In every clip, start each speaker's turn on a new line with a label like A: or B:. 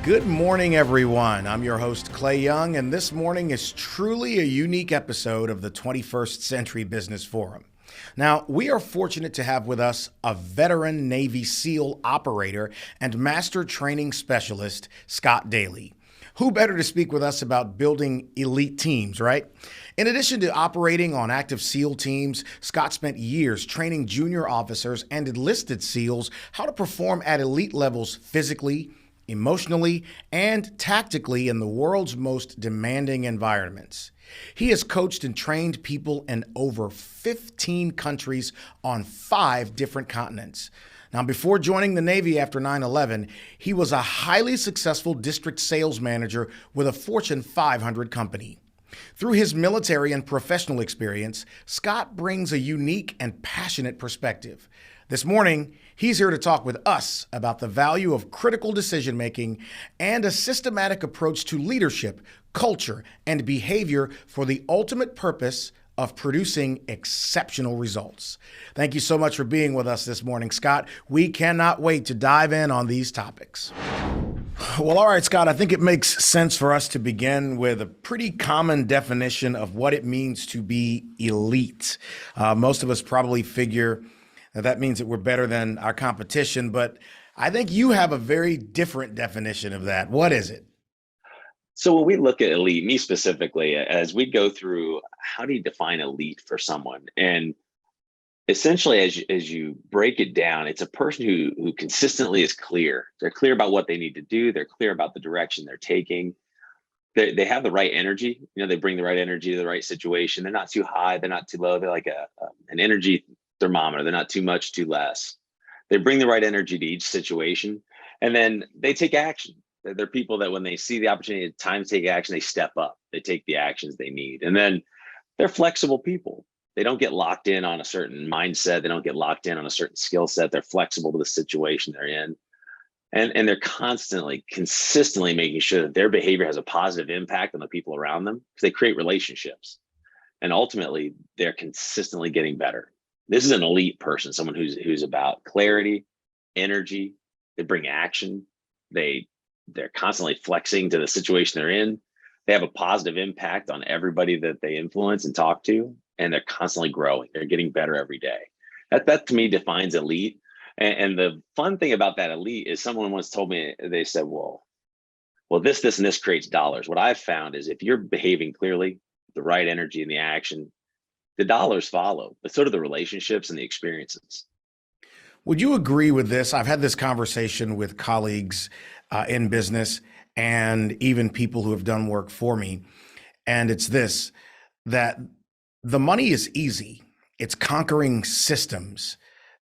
A: Good morning, everyone. I'm your host, Clay Young, and this morning is truly a unique episode of the 21st Century Business Forum. Now, we are fortunate to have with us a veteran Navy SEAL operator and master training specialist, Scott Daly. Who better to speak with us about building elite teams, right? In addition to operating on active SEAL teams, Scott spent years training junior officers and enlisted SEALs how to perform at elite levels physically, emotionally, and tactically in the world's most demanding environments. He has coached and trained people in over 15 countries on 5 different continents. Now, before joining the Navy after 9/11, he was a highly successful district sales manager with a Fortune 500 company. Through his military and professional experience, Scott brings a unique and passionate perspective. This morning, he's here to talk with us about the value of critical decision-making and a systematic approach to leadership, culture, and behavior for the ultimate purpose of producing exceptional results. Thank you so much for being with us this morning, Scott. We cannot wait to dive in on these topics. Well, all right, Scott, I think it makes sense for us to begin with a pretty common definition of what it means to be elite. Most of us probably figure that means that we're better than our competition, but I think you have a very different definition of that. What is it?
B: So when we look at elite, me specifically, as we go through, how do you define elite for someone? And essentially, as you break it down, it's a person who consistently is clear. They're clear about what they need to do. They're clear about the direction they're taking. They have the right energy. They bring the right energy to the right situation. They're not too high. They're not too low. They're like an energy thermometer. They're not too much, too less. They bring the right energy to each situation, and then they take action. They're people that when they see the opportunity, time to take action, they step up. They take the actions they need, and then they're flexible people. They don't get locked in on a certain mindset. They don't get locked in on a certain skill set. They're flexible to the situation they're in, and they're consistently making sure that their behavior has a positive impact on the people around them because they create relationships, and ultimately they're consistently getting better. This is an elite person, someone who's about clarity, energy. They bring action. They're constantly flexing to the situation they're in. They have a positive impact on everybody that they influence and talk to, and they're constantly growing. They're getting better every day. That to me defines elite. And the fun thing about that elite is someone once told me, they said, well, this, and this creates dollars. What I've found is if you're behaving clearly, the right energy and the action, the dollars follow, but so do the relationships and the experiences.
A: Would you agree with this? I've had this conversation with colleagues in business and even people who have done work for me. And it's this, that the money is easy. It's conquering systems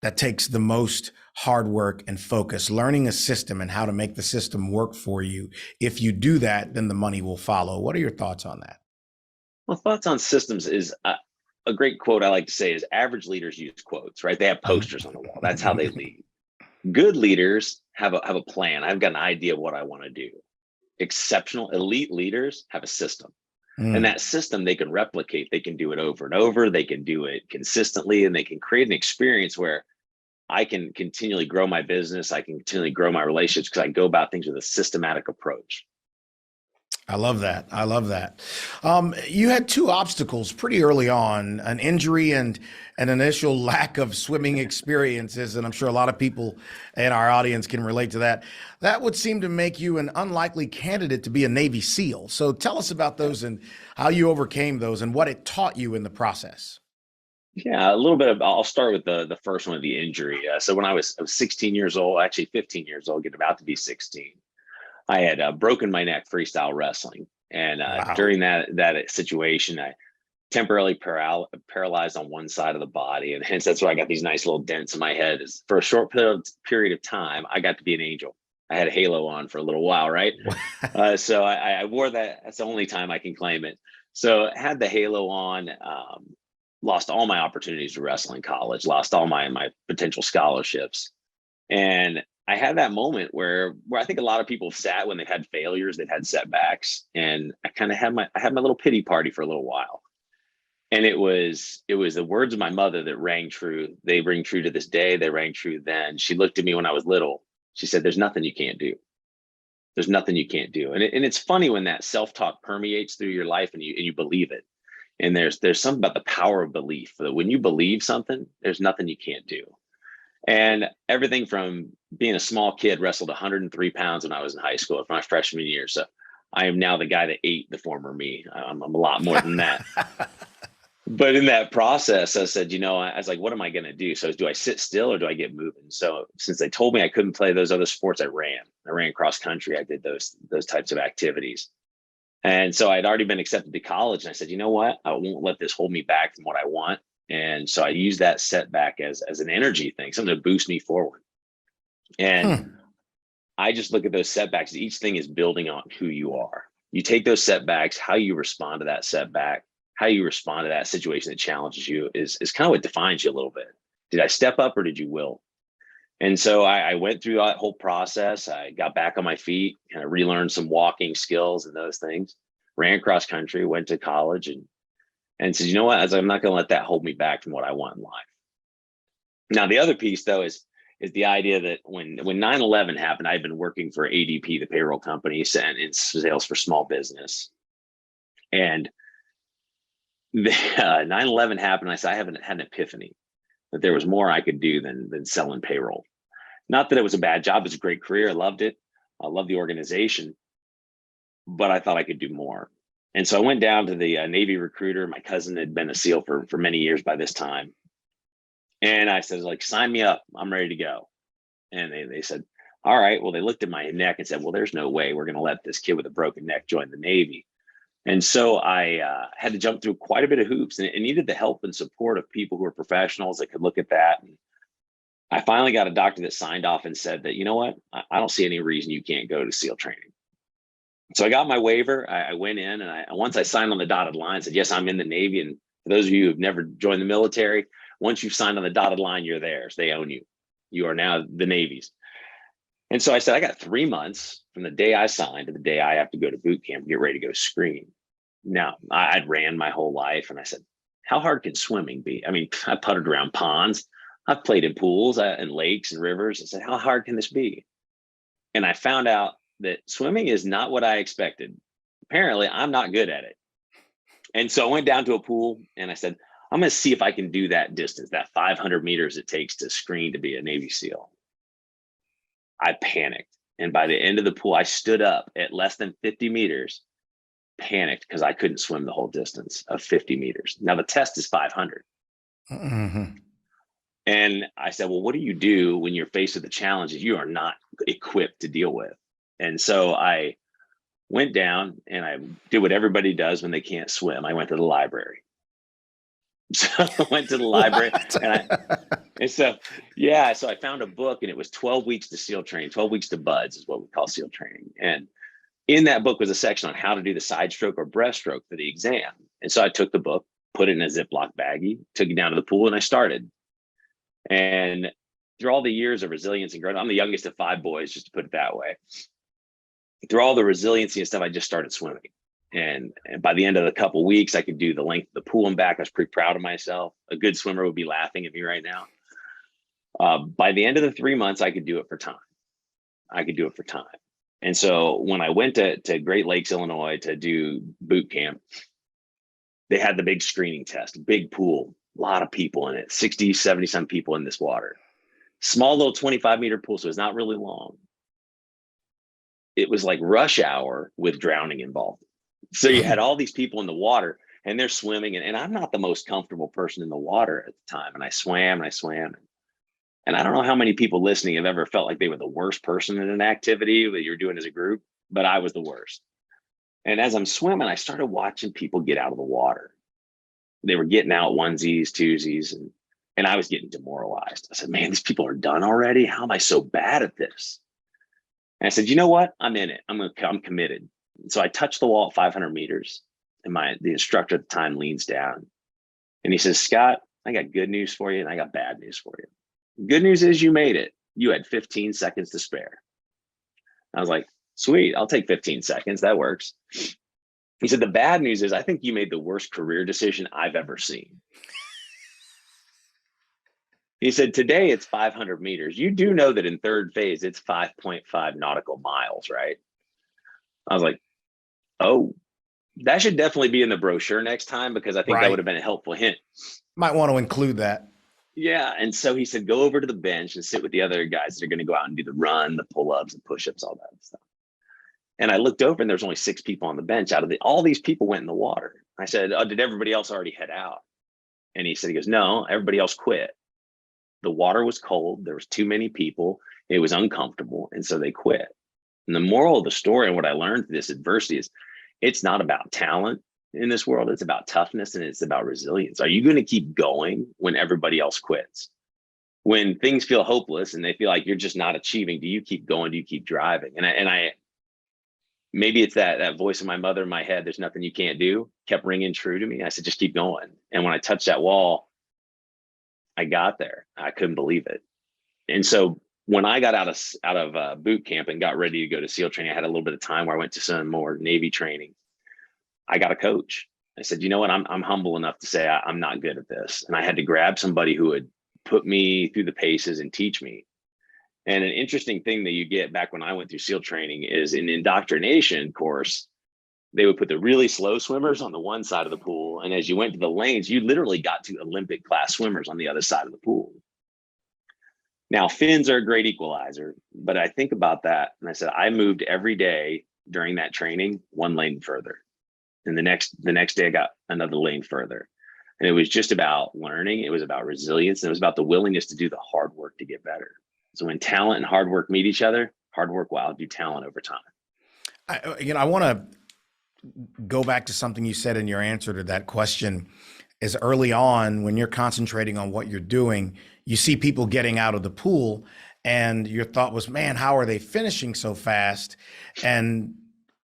A: that takes the most hard work and focus, learning a system and how to make the system work for you. If you do that, then the money will follow. What are your thoughts on that?
B: Well, thoughts on systems is a great quote I like to say is average leaders use quotes, right? They have posters on the wall. That's how they lead. Good leaders have a plan. I've got an idea of what I want to do. Exceptional elite leaders have a system. And that system they can replicate. They can do it over and over. They can do it consistently, and they can create an experience where I can continually grow my business. I can continually grow my relationships because I go about things with a systematic approach.
A: I love that. I love that. You had 2 obstacles pretty early on, an injury and an initial lack of swimming experiences. And I'm sure a lot of people in our audience can relate to that. That would seem to make you an unlikely candidate to be a Navy SEAL. So tell us about those and how you overcame those and what it taught you in the process.
B: Yeah, a little bit of, I'll start with the first one, the injury. So when I was 16 years old, actually 15 years old, getting about to be 16. I had broken my neck freestyle wrestling. And
A: Wow.
B: during that situation, I temporarily paralyzed on one side of the body. And hence, that's why I got these nice little dents in my head. Is for a short period of time, I got to be an angel. I had a halo on for a little while, right? So I wore that. That's the only time I can claim it. So I had the halo on, lost all my opportunities to wrestle in college, lost all my potential scholarships. And I had that moment where I think a lot of people have sat when they've had failures, they've had setbacks, and I kind of had my little pity party for a little while. And it was the words of my mother that rang true. They ring true to this day. They rang true then. She looked at me when I was little. She said, "There's nothing you can't do." There's nothing you can't do. And it's funny when that self-talk permeates through your life and you believe it. And there's something about the power of belief, that when you believe something, there's nothing you can't do. And everything from being a small kid, wrestled 103 pounds when I was in high school, for my freshman year. So I am now the guy that ate the former me. I'm a lot more than that. But in that process, I said, I was like, what am I going to do? So do I sit still or do I get moving? So since they told me I couldn't play those other sports, I ran cross country. I did those types of activities. And so I'd already been accepted to college. And I said, you know what? I won't let this hold me back from what I want. And so I used that setback as an energy thing, something to boost me forward. And I just look at those setbacks. Each thing is building on who you are. You take those setbacks, how you respond to that setback, how you respond to that situation that challenges you is kind of what defines you a little bit. Did I step up or did you will? And so I went through that whole process. I got back on my feet, kind of relearned some walking skills and those things, ran cross country, went to college and said, you know what, I'm not going to let that hold me back from what I want in life. Now, the other piece though is the idea that when 9/11 happened, I'd been working for ADP, the payroll company, and in sales for small business. And the 9/11 happened. I said, I haven't had an epiphany that there was more I could do than selling payroll. Not that it was a bad job. It was a great career. I loved it. I loved the organization, but I thought I could do more. And so I went down to the Navy recruiter. My cousin had been a SEAL for many years by this time. And I said, like, sign me up. I'm ready to go. And they said, all right. Well, they looked at my neck and said, well, there's no way we're going to let this kid with a broken neck join the Navy. And so I had to jump through quite a bit of hoops, and it needed the help and support of people who are professionals that could look at that. And I finally got a doctor that signed off and said that, you know what, I don't see any reason you can't go to SEAL training. So I got my waiver. I went in, and once I signed on the dotted line, said, yes, I'm in the Navy. And for those of you who've never joined the military, once you've signed on the dotted line, you're theirs. They own you. You are now the Navy's. And so I said, I got 3 months from the day I signed to the day I have to go to boot camp and get ready to go screen. Now, I'd ran my whole life, and I said, how hard can swimming be? I mean, I puttered around ponds. I've played in pools and lakes and rivers. I said, how hard can this be? And I found out that swimming is not what I expected. Apparently, I'm not good at it. And so I went down to a pool, and I said, I'm going to see if I can do that distance, that 500 meters it takes to screen to be a Navy SEAL. I panicked. And by the end of the pool, I stood up at less than 50 meters, panicked because I couldn't swim the whole distance of 50 meters. Now the test is 500. Mm-hmm. And I said, well, what do you do when you're faced with the challenges you are not equipped to deal with? And so I went down and I did what everybody does when they can't swim. I went to the library. So I went to the library so I found a book, and it was 12 weeks to SEAL training. 12 weeks to BUDS is what we call SEAL training. And in that book was a section on how to do the side stroke or breaststroke for the exam. And so I took the book, put it in a Ziploc baggie, took it down to the pool, and I started. And through all the years of resilience and growth, I'm the youngest of 5 boys, just to put it that way. Through all the resiliency and stuff, I just started swimming. And by the end of a couple of weeks, I could do the length of the pool and back. I was pretty proud of myself. A good swimmer would be laughing at me right now. By the end of the 3 months, I could do it for time. And so when I went to Great Lakes, Illinois to do boot camp, they had the big screening test, big pool, a lot of people in it, 60, 70 some people in this water. Small little 25-meter pool, so it's not really long. It was like rush hour with drowning involved. So you had all these people in the water, and they're swimming, and I'm not the most comfortable person in the water at the time. And I swam. And I don't know how many people listening have ever felt like they were the worst person in an activity that you're doing as a group, but I was the worst. And as I'm swimming, I started watching people get out of the water. They were getting out onesies, twosies, and I was getting demoralized. I said, man, these people are done already. How am I so bad at this? And I said, you know what? I'm in it. I'm committed. So I touched the wall at 500 meters, and the instructor at the time leans down, and he says, Scott, I got good news for you, and I got bad news for you. Good news is you made it. You had 15 seconds to spare. I was like, sweet, I'll take 15 seconds. That works. He said, the bad news is I think you made the worst career decision I've ever seen. He said, today it's 500 meters. You do know that in third phase, it's 5.5 nautical miles, right? I was like, oh, that should definitely be in the brochure next time, because I think that would
A: Right.
B: have been a helpful hint.
A: Might want to include that.
B: Yeah. And so he said, go over to the bench and sit with the other guys that are going to go out and do the run, the pull-ups, and push-ups, all that stuff. And I looked over and there's only 6 people on the bench. Out of all these people went in the water. I said, oh, did everybody else already head out? And he goes, no, everybody else quit. The water was cold. There was too many people. It was uncomfortable. And so they quit. And the moral of the story, and what I learned through this adversity, is it's not about talent in this world. It's about toughness, and it's about resilience. Are you going to keep going when everybody else quits? When things feel hopeless and they feel like you're just not achieving, do you keep going? Do you keep driving? And I maybe it's that voice of my mother in my head, there's nothing you can't do, kept ringing true to me. I said, just keep going. And when I touched that wall, I got there. I couldn't believe it. And so when I got out of boot camp and got ready to go to SEAL training, I had a little bit of time where I went to some more Navy training. I got a coach. I said, you know what? I'm humble enough to say I'm not good at this. And I had to grab somebody who would put me through the paces and teach me. And an interesting thing that you get back when I went through SEAL training is in indoctrination course, they would put the really slow swimmers on the one side of the pool. And as you went to the lanes, you literally got to Olympic class swimmers on the other side of the pool. Now, fins are a great equalizer, but I think about that and I said, I moved every day during that training 1 lane further. And the next day I got another lane further. And it was just about learning. It was about resilience. And it was about the willingness to do the hard work to get better. So when talent and hard work meet each other, hard work will outdo talent over time.
A: I want to go back to something you said in your answer to that question. Is early on, when you're concentrating on what you're doing, you see people getting out of the pool and your thought was, man, how are they finishing so fast? And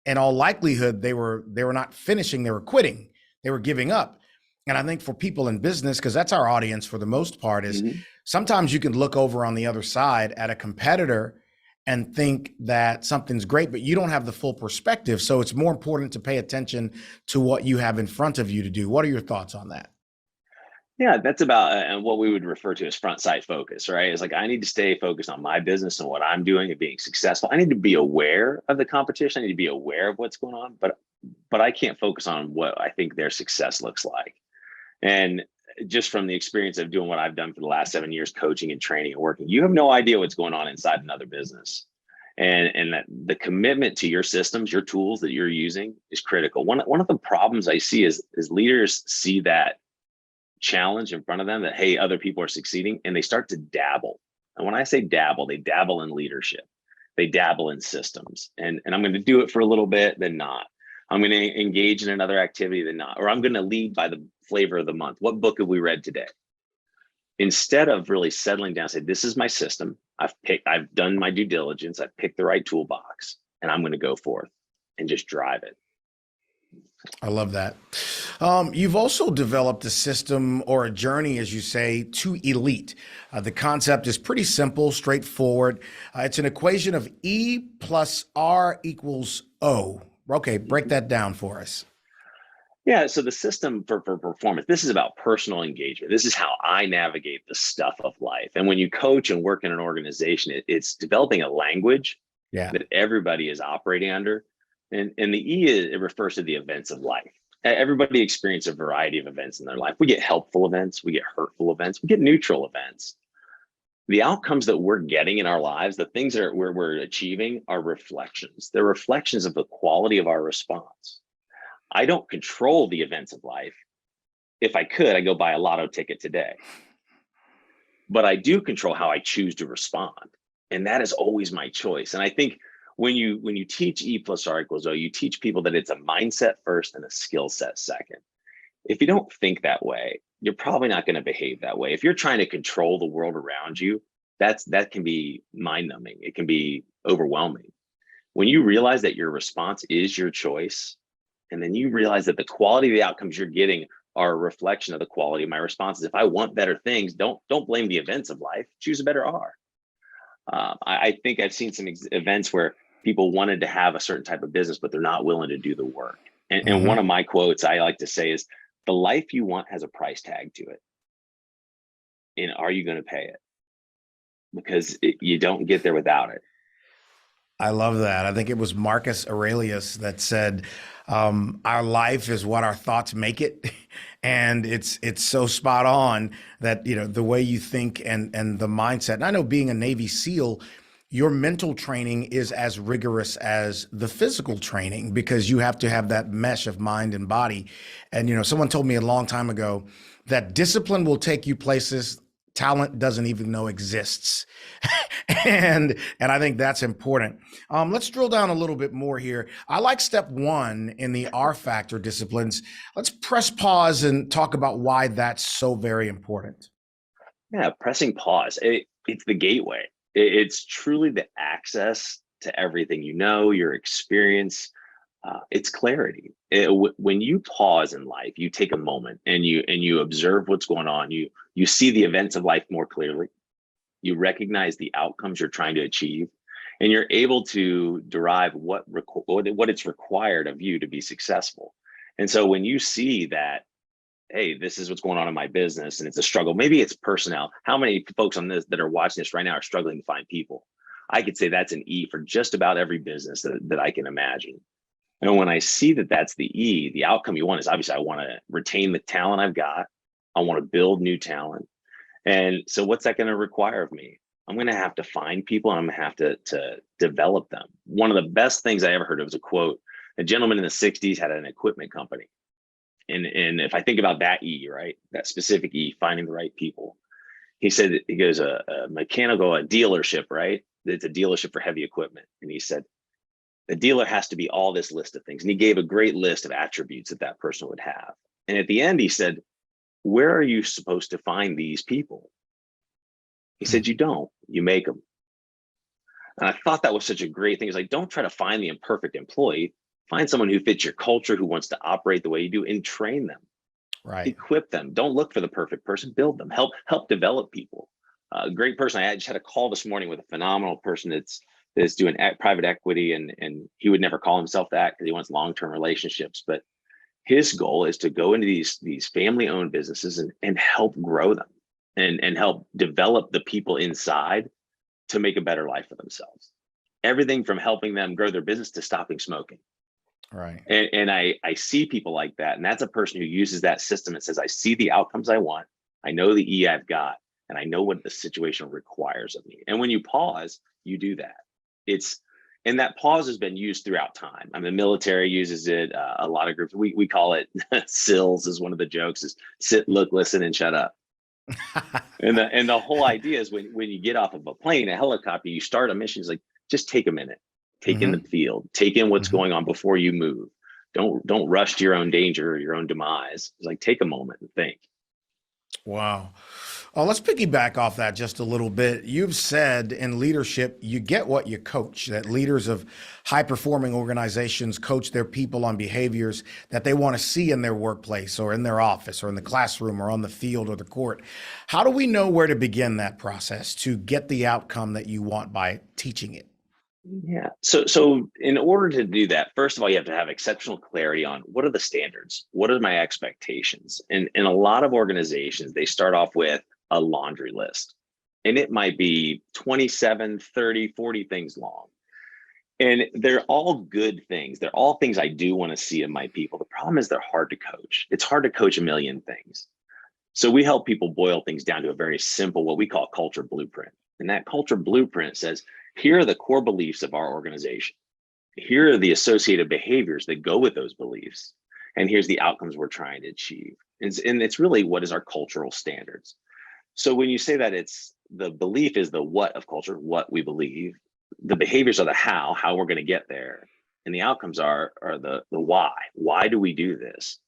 A: in all likelihood, they were not finishing, they were quitting, they were giving up. And I think for people in business, because that's our audience for the most part, is sometimes you can look over on the other side at a competitor and think that something's great, but you don't have the full perspective. So it's more important to pay attention to what you have in front of you to do. What are your thoughts on that?
B: Yeah, that's about what we would refer to as front sight focus, right? It's like, I need to stay focused on my business and what I'm doing and being successful. I need to be aware of the competition. I need to be aware of what's going on, but I can't focus on what I think their success looks like. And just from the experience of doing what I've done for the last 7 years, coaching and training and working, you have no idea what's going on inside another business. And that the commitment to your systems, your tools that you're using is critical. One of the problems I see is leaders see that challenge in front of them, that, hey, other people are succeeding, and they start to dabble. And when I say dabble, they dabble in leadership. They dabble in systems. And I'm going to do it for a little bit, then not. I'm going to engage in another activity, then not. Or I'm going to lead by the flavor of the month. What book have we read today? Instead of really settling down, say, this is my system. I've done my due diligence. I've picked the right toolbox, and I'm going to go forth and just drive it.
A: I love that. You've also developed a system or a journey, as you say, to elite. The concept is pretty simple, straightforward. It's an equation of E plus R equals O. Okay, break that down for us.
B: Yeah, so the system for performance, this is about personal engagement. This is how I navigate the stuff of life. And when you coach and work in an organization, it's developing a language that everybody is operating under. And the E, it refers to the events of life. Everybody experiences a variety of events in their life. We get helpful events, we get hurtful events, we get neutral events. The outcomes that we're getting in our lives, the things that we're achieving, are reflections. They're reflections of the quality of our response. I don't control the events of life. If I could, I'd go buy a lotto ticket today. But I do control how I choose to respond. And that is always my choice. And I think when you teach E plus R equals O, you teach people that it's a mindset first and a skill set second. If you don't think that way, you're probably not going to behave that way. If you're trying to control the world around you, that can be mind-numbing. It can be overwhelming. When you realize that your response is your choice, and then you realize that the quality of the outcomes you're getting are a reflection of the quality of my responses. If I want better things, don't blame the events of life. Choose a better R. I think I've seen some events where people wanted to have a certain type of business, but they're not willing to do the work. And one of my quotes I like to say is, the life you want has a price tag to it. And are you going to pay it? Because you don't get there without it.
A: I love that. I think it was Marcus Aurelius that said, "Our life is what our thoughts make it," and it's so spot on that the way you think and the mindset. And I know being a Navy SEAL, your mental training is as rigorous as the physical training because you have to have that mesh of mind and body. And someone told me a long time ago that discipline will take you places talent doesn't even know exists. And I think that's important. Let's drill down a little bit more here. I like step one in the R factor disciplines. Let's press pause and talk about why that's so very important.
B: Yeah, pressing pause. It's the gateway. It's truly the access to everything your experience. It's clarity. When you pause in life, you take a moment and you observe what's going on. You see the events of life more clearly. You recognize the outcomes you're trying to achieve, and you're able to derive what it's required of you to be successful. And so when you see that, hey, this is what's going on in my business and it's a struggle. Maybe it's personnel. How many folks on this that are watching this right now are struggling to find people? I could say that's an E for just about every business that I can imagine. And when I see that that's the E, the outcome you want is obviously I want to retain the talent I've got. I want to build new talent. And so what's that going to require of me? I'm going to have to find people and I'm going to have to develop them. One of the best things I ever heard, it was a quote. A gentleman in the 60s had an equipment company. And if I think about that E, right, that specific E, finding the right people, he said, he goes, a dealership, right? It's a dealership for heavy equipment. And he said, the dealer has to be all this list of things. And he gave a great list of attributes that that person would have. And at the end, he said, where are you supposed to find these people? He said, you don't, you make them. And I thought that was such a great thing. It's like, don't try to find the imperfect employee. Find someone who fits your culture, who wants to operate the way you do, and train them.
A: Right.
B: Equip them. Don't look for the perfect person. Build them. Help develop people. A great person. I just had a call this morning with a phenomenal person that's doing private equity, and he would never call himself that because he wants long-term relationships. But his goal is to go into these family-owned businesses and help grow them and help develop the people inside to make a better life for themselves. Everything from helping them grow their business to stopping smoking.
A: Right.
B: And I see people like that. And that's a person who uses that system and says, I see the outcomes I want. I know the E I've got, and I know what the situation requires of me. And when you pause, you do that. And that pause has been used throughout time. I mean, the military uses it. A lot of groups, we call it SILS is one of the jokes, is sit, look, listen, and shut up. and the whole idea is when you get off of a plane, a helicopter, you start a mission, it's like, just take a minute. Take in the field, take in what's going on before you move. Don't rush to your own danger or your own demise. It's like, take a moment and think.
A: Wow. Let's piggyback off that just a little bit. You've said in leadership, you get what you coach, that leaders of high performing organizations coach their people on behaviors that they want to see in their workplace or in their office or in the classroom or on the field or the court. How do we know where to begin that process to get the outcome that you want by teaching it?
B: Yeah. So in order to do that, first of all, you have to have exceptional clarity on what are the standards? What are my expectations? And in a lot of organizations, they start off with a laundry list. And it might be 27, 30, 40 things long. And they're all good things. They're all things I do want to see in my people. The problem is they're hard to coach. It's hard to coach a million things. So we help people boil things down to a very simple, what we call culture blueprint. And that culture blueprint says, here are the core beliefs of our organization. Here are the associated behaviors that go with those beliefs. And here's the outcomes we're trying to achieve. And it's really what is our cultural standards. So when you say that, it's the belief is the what of culture, what we believe. The behaviors are the how we're going to get there. And the outcomes are the why. Why do we do this?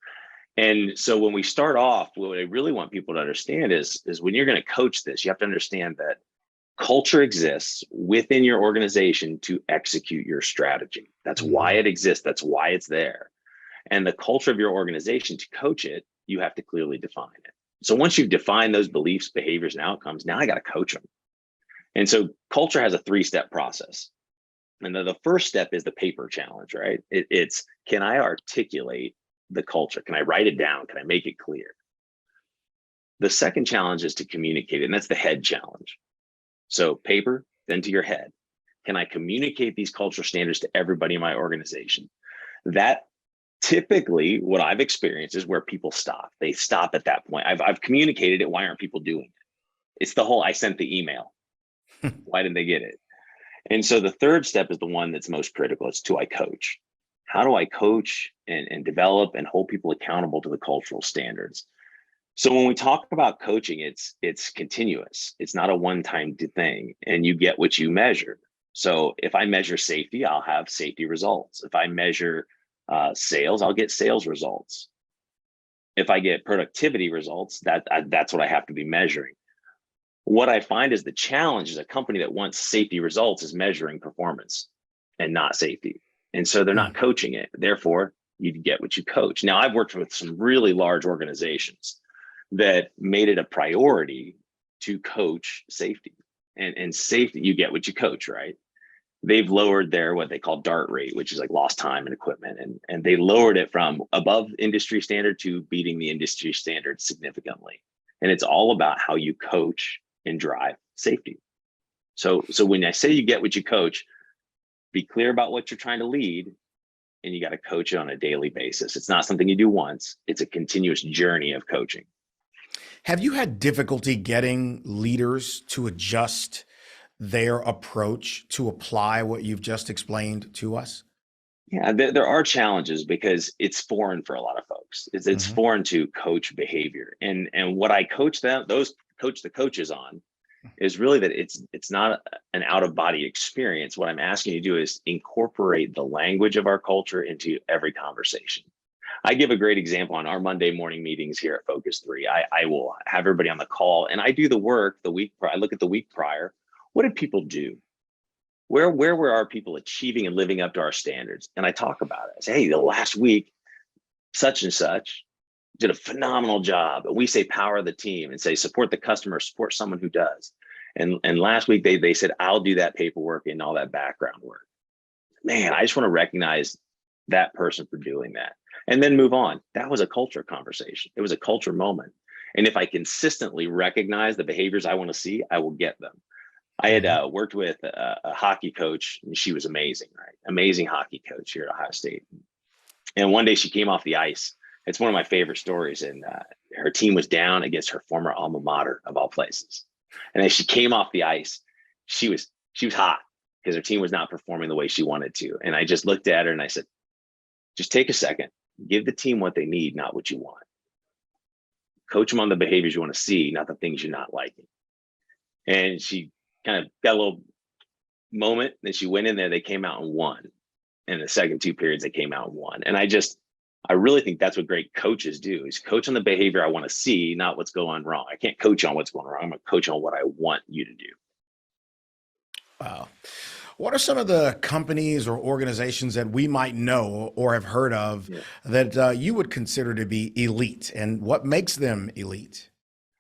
B: And so when we start off, what I really want people to understand is when you're going to coach this, you have to understand that culture exists within your organization to execute your strategy. That's why it exists. That's why it's there. And the culture of your organization, to coach it, you have to clearly define it. So once you've defined those beliefs, behaviors, and outcomes, now I got to coach them. And so culture has a 3-step process. And the first step is the paper challenge, right? It's, can I articulate the culture? Can I write it down? Can I make it clear? The second challenge is to communicate it, and that's the head challenge. So paper, then to your head. Can I communicate these cultural standards to everybody in my organization? That typically what I've experienced is where people stop. They stop at that point. I've communicated it. Why aren't people doing it? It's the whole, I sent the email. Why didn't they get it? And so the third step is the one that's most critical. It's do I coach? How do I coach and develop and hold people accountable to the cultural standards? So when we talk about coaching, it's continuous. It's not a one-time thing, and you get what you measure. So if I measure safety, I'll have safety results. If I measure sales, I'll get sales results. If I get productivity results, that's what I have to be measuring. What I find is the challenge is a company that wants safety results is measuring performance and not safety. And so they're not coaching it. Therefore, you get what you coach. Now, I've worked with some really large organizations that made it a priority to coach safety. And safety, you get what you coach, right? They've lowered their what they call DART rate, which is like lost time and equipment. And they lowered it from above industry standard to beating the industry standard significantly. And it's all about how you coach and drive safety. So when I say you get what you coach, be clear about what you're trying to lead, and you got to coach it on a daily basis. It's not something you do once. It's a continuous journey of coaching.
A: Have you had difficulty getting leaders to adjust their approach to apply what you've just explained to us?
B: Yeah, there are challenges because it's foreign for a lot of folks. It's foreign to coach behavior, and what I coach the coaches on is really that it's not an out of body experience. What I'm asking you to do is incorporate the language of our culture into every conversation. I give a great example on our Monday morning meetings here at Focus 3. I will have everybody on the call, and I do the work the week prior. I look at the week prior. What did people do? Where were our people achieving and living up to our standards? And I talk about it. I say, hey, the last week, such and such did a phenomenal job. And we say power the team and say support the customer, support someone who does. And last week they said, I'll do that paperwork and all that background work. Man, I just want to recognize that person for doing that. And then move on. That was a culture conversation. It was a culture moment. And if I consistently recognize the behaviors I want to see, I will get them. I had worked with a hockey coach, and she was amazing, right? Amazing hockey coach here at Ohio State. And one day she came off the ice. It's one of my favorite stories. And her team was down against her former alma mater of all places. And as she came off the ice, she was hot because her team was not performing the way she wanted to. And I just looked at her and I said, just take a second, give the team what they need, not what you want. Coach them on the behaviors you want to see, not the things you're not liking. And she kind of got a little moment. Then she went in there, they came out and won. In the second two periods, they came out and won. And I really think that's what great coaches do, is coach on the behavior I want to see, not what's going wrong. I can't coach on what's going wrong. I'm going to coach on what I want you to do.
A: Wow. What are some of the companies or organizations that we might know or have heard of that you would consider to be elite, and what makes them elite?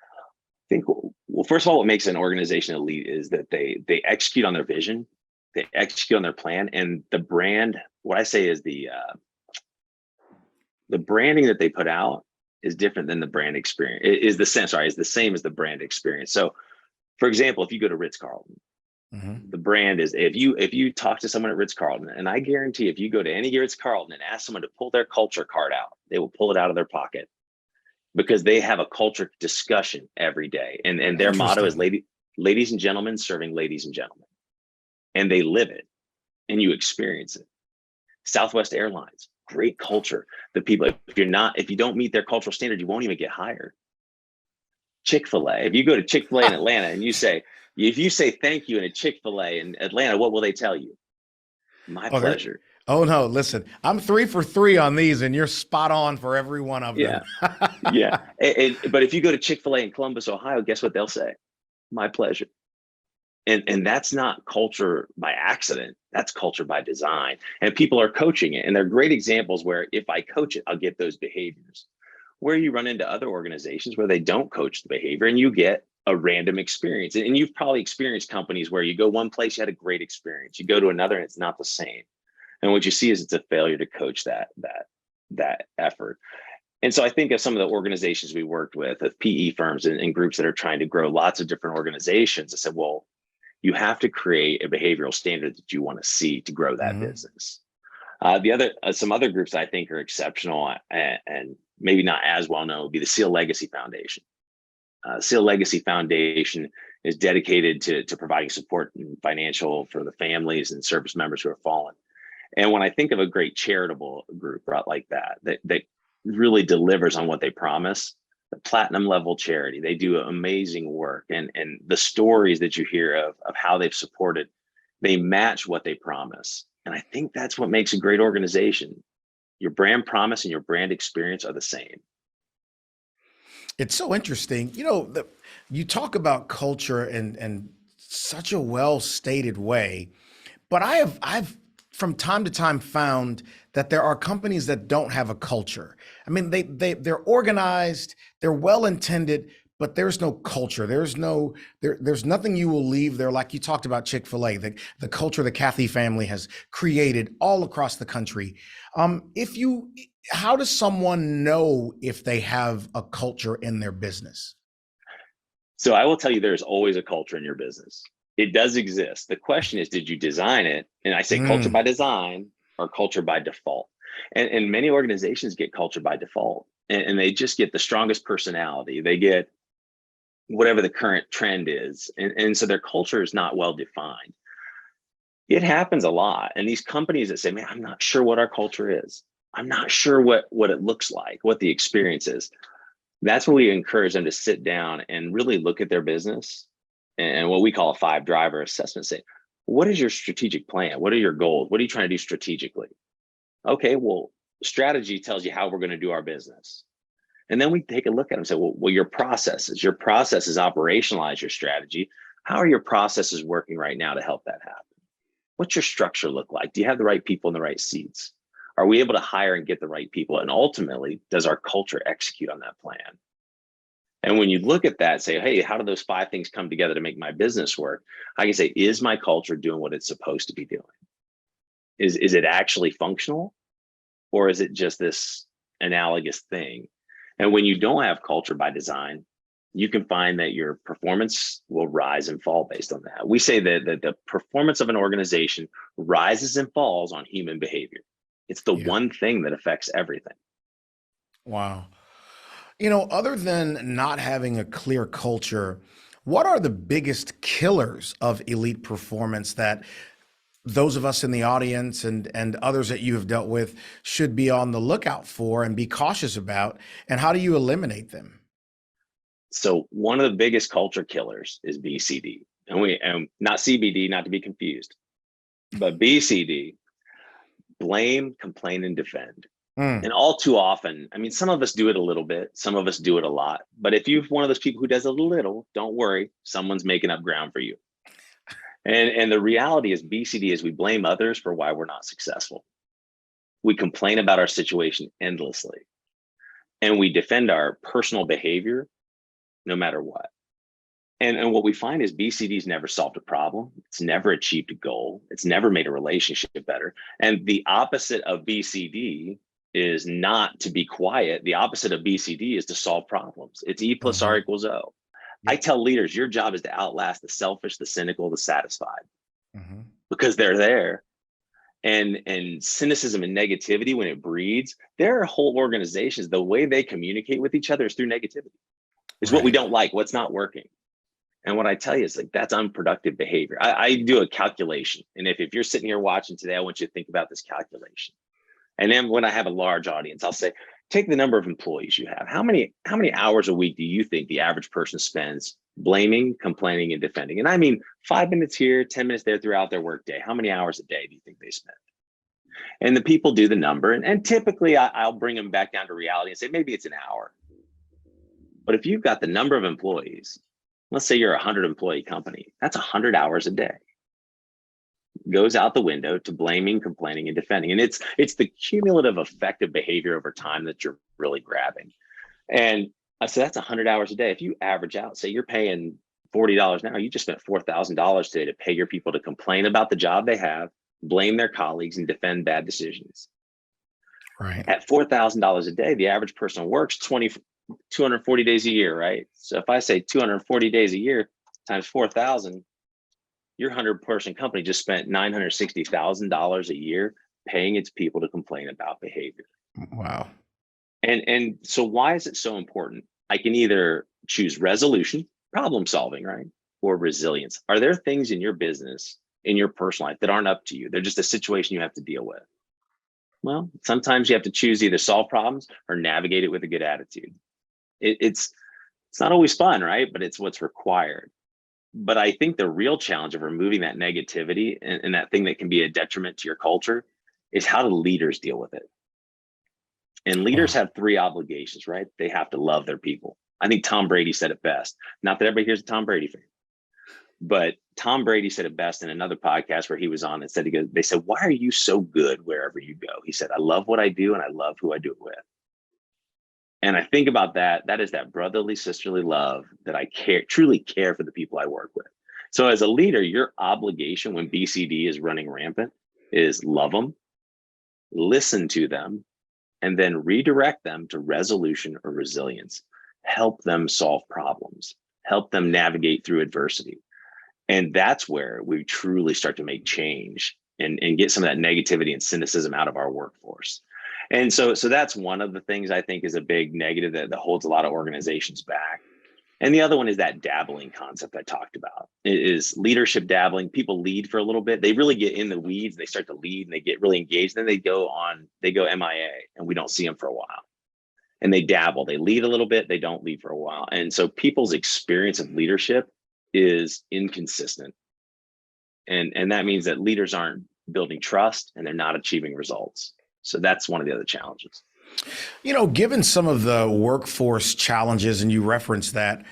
B: I think, well, first of all, what makes an organization elite is that they execute on their vision, they execute on their plan, and the brand. What I say is the branding that they put out is different than the brand experience. Is the same as the brand experience. So, for example, if you go to Ritz-Carlton, the brand is, if you talk to someone at Ritz-Carlton, and I guarantee if you go to any Ritz-Carlton and ask someone to pull their culture card out, they will pull it out of their pocket, because they have a culture discussion every day. And their motto is ladies and gentlemen serving ladies and gentlemen. And they live it and you experience it. Southwest Airlines, great culture. The people, if you don't meet their cultural standard, you won't even get hired. Chick-fil-A, if you go to Chick-fil-A in Atlanta and if you say thank you in a Chick-fil-A in Atlanta, what will they tell you? My pleasure.
A: Oh no, listen, I'm 3 for 3 on these and you're spot on for every one of them.
B: Yeah. But if you go to Chick-fil-A in Columbus, Ohio, guess what they'll say? My pleasure. And that's not culture by accident. That's culture by design. And people are coaching it. And they're great examples where if I coach it, I'll get those behaviors. Where you run into other organizations where they don't coach the behavior and you get a random experience. And you've probably experienced companies where you go one place, you had a great experience. You go to another and it's not the same. And what you see is it's a failure to coach that effort. And so I think of some of the organizations we worked with PE firms and groups that are trying to grow lots of different organizations. I said, well, You have to create a behavioral standard that you want to see to grow that
A: Hmm.
B: business. Some other groups I think are exceptional and maybe not as well known would be the SEAL Legacy Foundation. SEAL Legacy Foundation is dedicated to providing support and financial for the families and service members who are fallen. And when I think of a great charitable group like that really delivers on what they promise, the platinum level charity, they do amazing work. And the stories that you hear of how they've supported, they match what they promise. And I think that's what makes a great organization. Your brand promise and your brand experience are the same.
A: It's so interesting. You talk about culture in such a well stated way, but I've from time to time found that there are companies that don't have a culture. I mean, they're organized, they're well intended, but there's no culture. There's nothing you will leave there. Like you talked about Chick-fil-A, the culture the Cathy family has created all across the country. If you How does someone know if they have a culture in their business?
B: So I will tell you, there's always a culture in your business. It does exist. The question is, did you design it? And I say culture
A: Mm,
B: by design or culture by default. And many organizations get culture by default, and they just get the strongest personality. They get whatever the current trend is. And so their culture is not well defined. It happens a lot. And these companies that say, man, I'm not sure what our culture is. I'm not sure what it looks like, what the experience is. That's when we encourage them to sit down and really look at their business and what we call a 5-driver assessment. Say, what is your strategic plan? What are your goals? What are you trying to do strategically? Okay, well, strategy tells you how we're going to do our business. And then we take a look at them and say, well, your processes operationalize your strategy. How are your processes working right now to help that happen? What's your structure look like? Do you have the right people in the right seats? Are we able to hire and get the right people? And ultimately, does our culture execute on that plan? And when you look at that, say, hey, how do those 5 things come together to make my business work? I can say, is my culture doing what it's supposed to be doing? Is it actually functional? Or is it just this analogous thing? And when you don't have culture by design, you can find that your performance will rise and fall based on that. We say that the performance of an organization rises and falls on human behavior. It's the
A: yeah.
B: one thing that affects everything.
A: Wow. Other than not having a clear culture, what are the biggest killers of elite performance that those of us in the audience and others that you have dealt with should be on the lookout for and be cautious about? And how do you eliminate them?
B: So one of the biggest culture killers is BCD. And not CBD, not to be confused, but BCD, blame, complain, and defend.
A: Mm,
B: And all too often, I mean, some of us do it a little bit, some of us do it a lot. But if you're one of those people who does a little, don't worry, someone's making up ground for you. And the reality is BCD is we blame others for why we're not successful. We complain about our situation endlessly, and we defend our personal behavior no matter what. And what we find is BCD's never solved a problem. It's never achieved a goal. It's never made a relationship better. And the opposite of BCD is not to be quiet. The opposite of BCD is to solve problems. It's E plus
A: hmm.
B: R equals O. I
A: Yep.
B: tell leaders, your job is to outlast the selfish, the cynical, the satisfied,
A: Hmm.
B: because they're there. And cynicism and negativity, when it breeds, there are whole organizations, the way they communicate with each other is through negativity. It's what we
A: Right.
B: don't like, what's not working. And what I tell you is like, that's unproductive behavior. I do a calculation. And if you're sitting here watching today, I want you to think about this calculation. And then when I have a large audience, I'll say, take the number of employees you have. How many hours a week do you think the average person spends blaming, complaining, and defending? And I mean 5 minutes here, 10 minutes there throughout their workday. How many hours a day do you think they spend? And the people do the number. And typically I'll bring them back down to reality and say, maybe it's an hour. But if you've got the number of employees, let's say you're a 100-employee company, that's 100 hours a day goes out the window to blaming, complaining, and defending. And it's the cumulative effect of behavior over time that you're really grabbing. And I said, that's 100 hours a day. If you average out, say you're paying $40 an hour, you just spent $4,000 today to pay your people to complain about the job they have, blame their colleagues, and defend bad decisions.
A: Right.
B: At $4,000 a day, the average person works 240 days a year, right? So if I say 240 days a year times 4,000, Your 100-person company just spent $960,000 a year paying its people to complain about behavior.
A: Wow.
B: And so why is it so important? I can either choose resolution, problem solving, right? Or resilience. Are there things in your business, in your personal life that aren't up to you? They're just a situation you have to deal with. Well, sometimes you have to choose either solve problems or navigate it with a good attitude. It's not always fun, right? But it's what's required. But I think the real challenge of removing that negativity and that thing that can be a detriment to your culture is how do leaders deal with it? And leaders
A: Wow.
B: have three obligations, right? They have to love their people. I think Tom Brady said it best. Not that everybody here's a Tom Brady fan, but Tom Brady said it best in another podcast where he was on and said, they said, why are you so good wherever you go? He said, I love what I do and I love who I do it with. And I think about that. That is that brotherly, sisterly love that I truly care for the people I work with. So as a leader, your obligation when BCD is running rampant is love them, listen to them, and then redirect them to resolution or resilience. Help them solve problems, help them navigate through adversity. And that's where we truly start to make change and get some of that negativity and cynicism out of our workforce. And so that's one of the things I think is a big negative that holds a lot of organizations back. And the other one is that dabbling concept I talked about. It is leadership dabbling. People lead for a little bit. They really get in the weeds. They start to lead and they get really engaged. Then they go MIA and we don't see them for a while. And they dabble. They lead a little bit. They don't lead for a while. And so people's experience of leadership is inconsistent. And that means that leaders aren't building trust and they're not achieving results. So that's one of the other challenges.
A: You know, given some of the workforce challenges, and you referenced that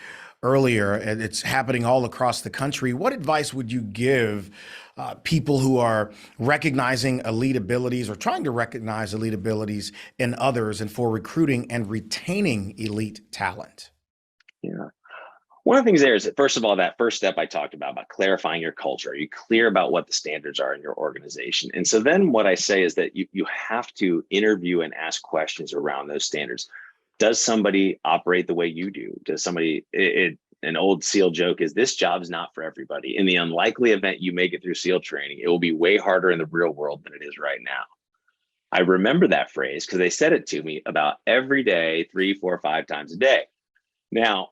A: earlier, and it's happening all across the country, what advice would you give people who are recognizing elite abilities or trying to recognize elite abilities in others and for recruiting and retaining elite talent?
B: Yeah. One of the things there is that, first of all, that first step I talked about clarifying your culture. Are you clear about what the standards are in your organization? And so then what I say is that you have to interview and ask questions around those standards. Does somebody operate the way you do? Does somebody, an old SEAL joke is this job's not for everybody. In the unlikely event you make it through SEAL training, it will be way harder in the real world than it is right now. I remember that phrase because they said it to me about every day, 3, 4, 5 times a day. Now,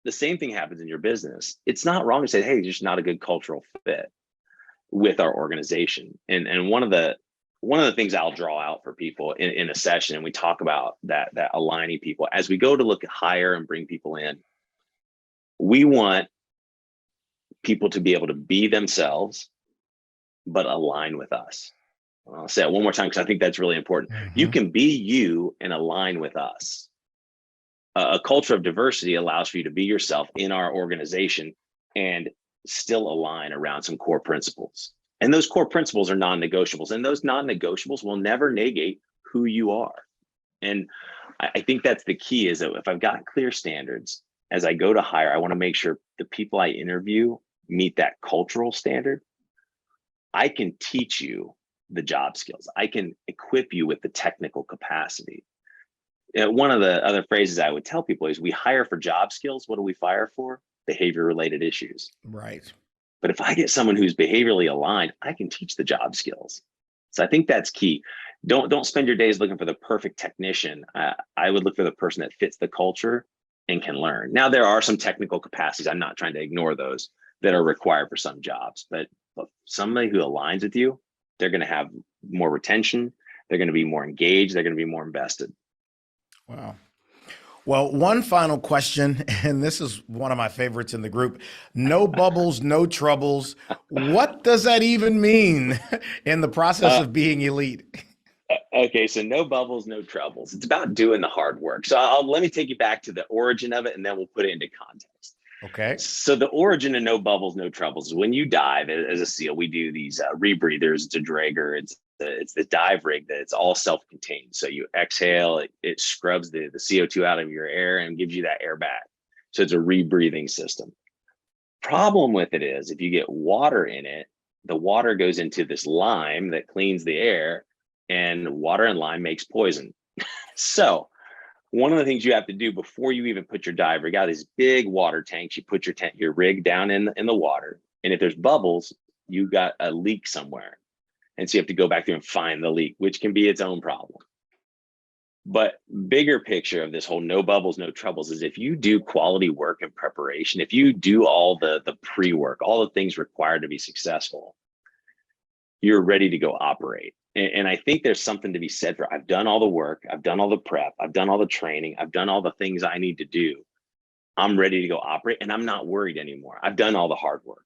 B: the same thing happens in your business. It's not wrong to say, hey, there's not a good cultural fit with our organization. And one of the things I'll draw out for people in a session, and we talk about that aligning people as we go to look at hire and bring people in, we want people to be able to be themselves, but align with us. I'll say it one more time because I think that's really important.
A: Mm-hmm.
B: You can be you and align with us. A culture of diversity allows for you to be yourself in our organization and still align around some core principles. And those core principles are non-negotiables. And those non-negotiables will never negate who you are. And I think that's the key is that if I've got clear standards, as I go to hire, I want to make sure the people I interview meet that cultural standard. I can teach you the job skills. I can equip you with the technical capacity. One of the other phrases I would tell people is we hire for job skills. What do we fire for? Behavior related issues.
A: Right.
B: But if I get someone who's behaviorally aligned, I can teach the job skills. So I think that's key. Don't spend your days looking for the perfect technician. I would look for the person that fits the culture and can learn. Now, there are some technical capacities. I'm not trying to ignore those that are required for some jobs, but somebody who aligns with you, they're going to have more retention. They're going to be more engaged. They're going to be more invested.
A: Wow. Well, one final question, and this is one of my favorites in the group. No bubbles, no troubles. What does that even mean in the process of being elite?
B: Okay, so no bubbles, no troubles. It's about doing the hard work. So let me take you back to the origin of it, and then we'll put it into context.
A: Okay.
B: So the origin of no bubbles, no troubles is when you dive as a SEAL, we do these rebreathers. It's a dragger. It's the dive rig that it's all self-contained. So you exhale, it scrubs the CO2 out of your air and gives you that air back. So it's a rebreathing system. Problem with it is if you get water in it, the water goes into this lime that cleans the air, and water and lime makes poison. So one of the things you have to do before you even put your dive rig out, these big water tanks, you put your rig down in the water, And if there's bubbles, you got a leak somewhere. And so you have to go back through and find the leak, which can be its own problem. But bigger picture of this whole no bubbles, no troubles is if you do quality work and preparation, if you do all the pre-work, all the things required to be successful, you're ready to go operate. And I think there's something to be said for, I've done all the work, I've done all the prep, I've done all the training, I've done all the things I need to do. I'm ready to go operate and I'm not worried anymore. I've done all the hard work.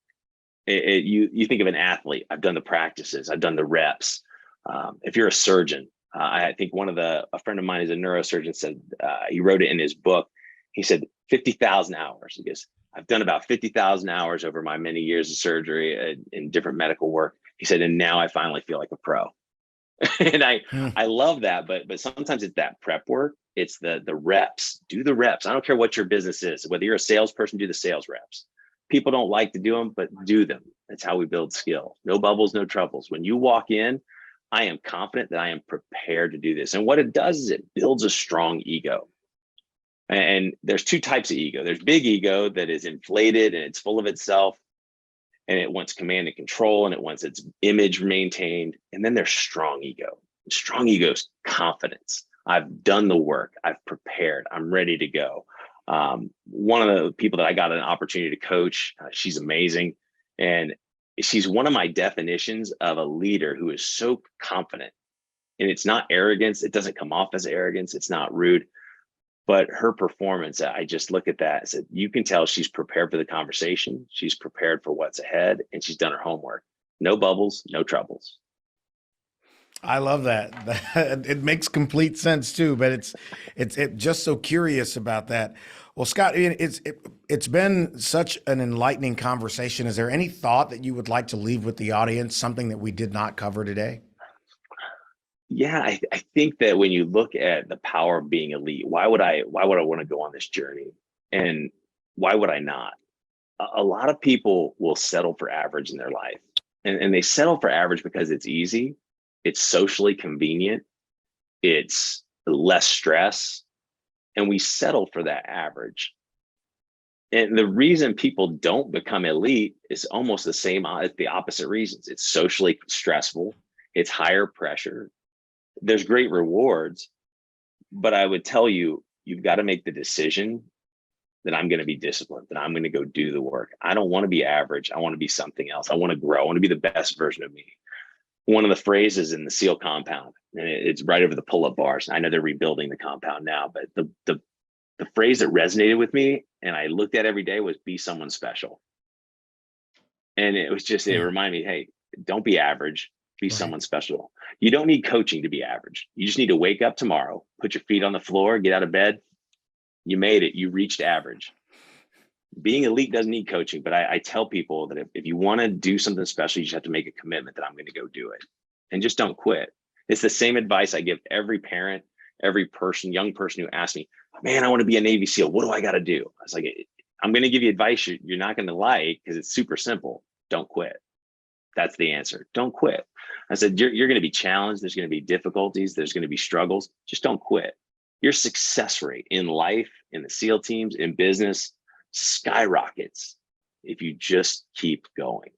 B: You think of an athlete, I've done the practices, I've done the reps. If you're a surgeon, I think a friend of mine is a neurosurgeon, said, he wrote it in his book. He said 50,000 hours. He goes, I've done about 50,000 hours over my many years of surgery in different medical work. He said, and now I finally feel like a pro. And I love that, but sometimes it's that prep work. It's the reps. Do the reps. I don't care what your business is. Whether you're a salesperson, do the sales reps. People don't like to do them, but do them. That's how we build skill. No bubbles, no troubles. When you walk in, I am confident that I am prepared to do this. And what it does is it builds a strong ego. And there's two types of ego. There's big ego that is inflated and it's full of itself, and it wants command and control, and it wants its image maintained. And then there's strong ego. Strong ego is confidence. I've done the work. I've prepared. I'm ready to go. One of the people that I got an opportunity to coach, she's amazing. And she's one of my definitions of a leader who is so confident. And it's not arrogance. It doesn't come off as arrogance. It's not rude. But her performance, I just look at that and said, you can tell she's prepared for the conversation. She's prepared for what's ahead, and she's done her homework. No bubbles, no troubles.
A: I love that. It makes complete sense too, but it's just so curious about that. Well, Scott, it's been such an enlightening conversation. Is there any thought that you would like to leave with the audience, something that we did not cover today?
B: Yeah, I think that when you look at the power of being elite, why would I want to go on this journey? And why would I not? A lot of people will settle for average in their life. And they settle for average because it's easy, it's socially convenient, it's less stress, and we settle for that average. And the reason people don't become elite is almost the same as the opposite reasons. It's socially stressful, it's higher pressure. There's great rewards, but I would tell you, you've got to make the decision that I'm going to be disciplined, that I'm going to go do the work. I don't want to be average. I want to be something else. I want to grow. I want to be the best version of me. One of the phrases in the SEAL compound, and it's right over the pull-up bars. I know they're rebuilding the compound now, but the phrase that resonated with me and I looked at every day was be someone special. And it was just, it reminded me, hey, don't be average. Be someone special. You don't need coaching to be average. You just need to wake up tomorrow, put your feet on the floor, get out of bed. You made it. You reached average. Being elite doesn't need coaching, but I tell people that if you want to do something special, you just have to make a commitment that I'm going to go do it. And just don't quit. It's the same advice I give every parent, every person, young person who asks me, man, I want to be a Navy SEAL. What do I got to do? I was like, I'm going to give you advice you're not going to like because it's super simple. Don't quit. That's the answer. Don't quit. I said, you're going to be challenged. There's going to be difficulties. There's going to be struggles. Just don't quit. Your success rate in life, in the SEAL teams, in business skyrockets if you just keep going.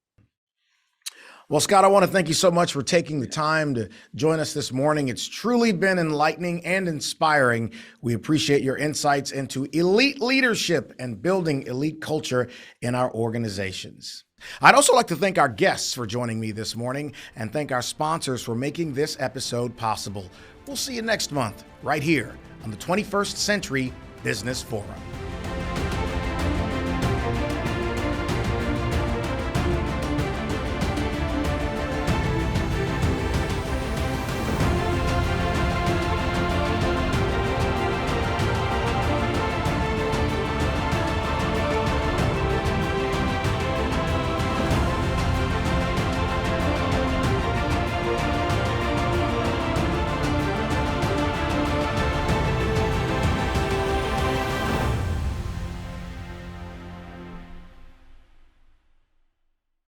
A: Well, Scott, I want to thank you so much for taking the time to join us this morning. It's truly been enlightening and inspiring. We appreciate your insights into elite leadership and building elite culture in our organizations. I'd also like to thank our guests for joining me this morning and thank our sponsors for making this episode possible. We'll see you next month right here on the 21st Century Business Forum.